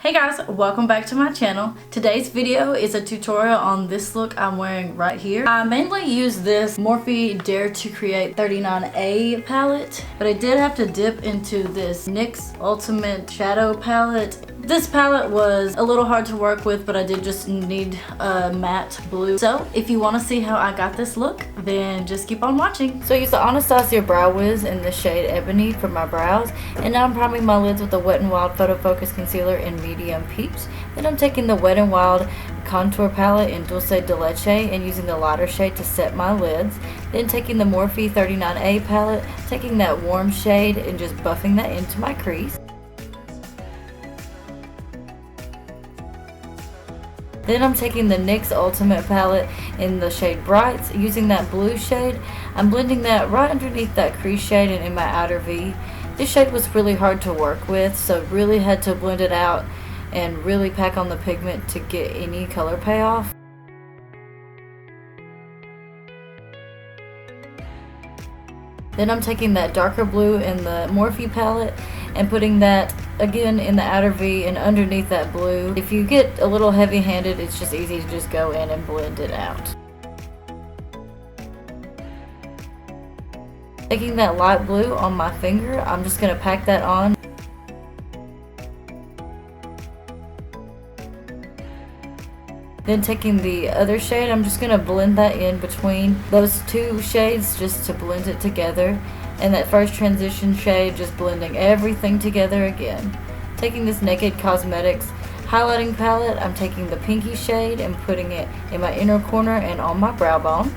Hey guys, welcome back to my channel. Today's video is a tutorial on this look I'm wearing right here. I mainly use this Morphe Dare to Create 39A palette, but I did have to dip into this NYX Ultimate Shadow palette. This palette was a little hard to work with, but I did just need a matte blue. So if you want to see how I got this look, then just keep on watching. So I used the Anastasia Brow Wiz in the shade Ebony for my brows, and now I'm priming my lids with the Wet n Wild Photofocus Concealer in Medium Peach. Then I'm taking the Wet n Wild Contour Palette in Dulce de Leche and using the lighter shade to set my lids. Then taking the Morphe 39A palette, taking that warm shade and just buffing that into my crease. Then I'm taking the NYX Ultimate palette in the shade Brights, using that blue shade. I'm blending that right underneath that crease shade and in my outer V. This shade was really hard to work with, so really had to blend it out and really pack on the pigment to get any color payoff. Then I'm taking that darker blue in the Morphe palette and putting that again in the outer V and underneath that blue. If you get a little heavy-handed, it's just easy to just go in and blend it out. Taking that light blue on my finger, I'm just going to pack that on. Then taking the other shade, I'm just going to blend that in between those two shades just to blend it together. And that first transition shade, just blending everything together again. Taking this Naked Cosmetics highlighting palette, I'm taking the pinky shade and putting it in my inner corner and on my brow bone.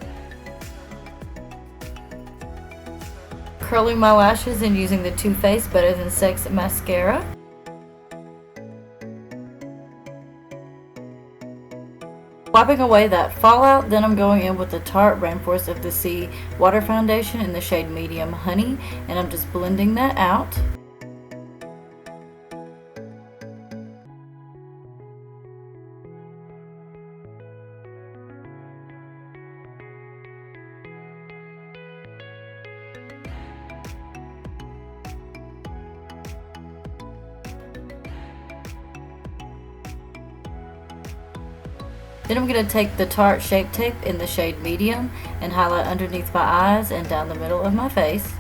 Curling my lashes and using the Too Faced Better Than Sex mascara. Wiping away that fallout, then I'm going in with the Tarte Rainforest of the Sea Water Foundation in the shade Medium Honey, and I'm just blending that out. Then I'm going to take the Tarte Shape Tape in the shade Medium and highlight underneath my eyes and down the middle of my face.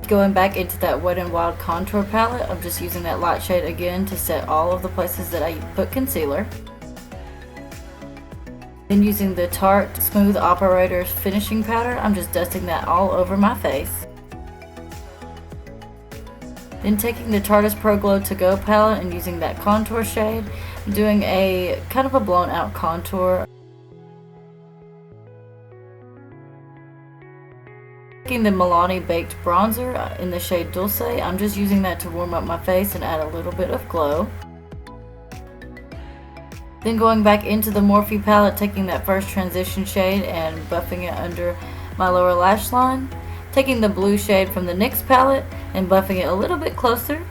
Going back into that Wet n Wild Contour Palette, I'm just using that light shade again to set all of the places that I put concealer. Then using the Tarte Smooth Operator's finishing powder, I'm just dusting that all over my face. Then taking the Tarteist Pro Glow To Go palette and using that contour shade, I'm doing a kind of a blown out contour. Taking the Milani Baked Bronzer in the shade Dulce, I'm just using that to warm up my face and add a little bit of glow. Then going back into the Morphe palette, taking that first transition shade and buffing it under my lower lash line. Taking the blue shade from the NYX palette and buffing it a little bit closer.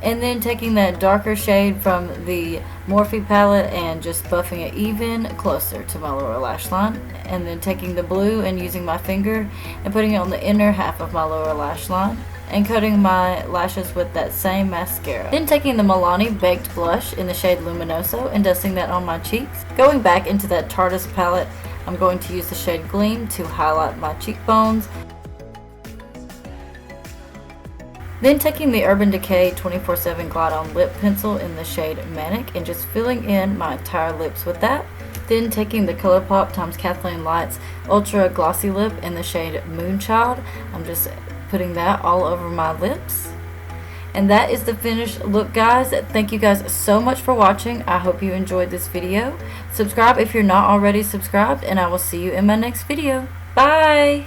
And then taking that darker shade from the Morphe palette and just buffing it even closer to my lower lash line. And then taking the blue and using my finger and putting it on the inner half of my lower lash line. And coating my lashes with that same mascara. Then taking the Milani Baked Blush in the shade Luminoso and dusting that on my cheeks. Going back into that Tarteist palette, I'm going to use the shade Gleam to highlight my cheekbones. Then taking the Urban Decay 24/7 Glide On Lip Pencil in the shade Manic and just filling in my entire lips with that. Then taking the Colourpop x KathleenLights Ultra Glossy Lip in the shade Moonchild, I'm just putting that all over my lips. And that is the finished look, guys. Thank you guys so much for watching. I hope you enjoyed this video. Subscribe if you're not already subscribed, and I will see you in my next video. Bye!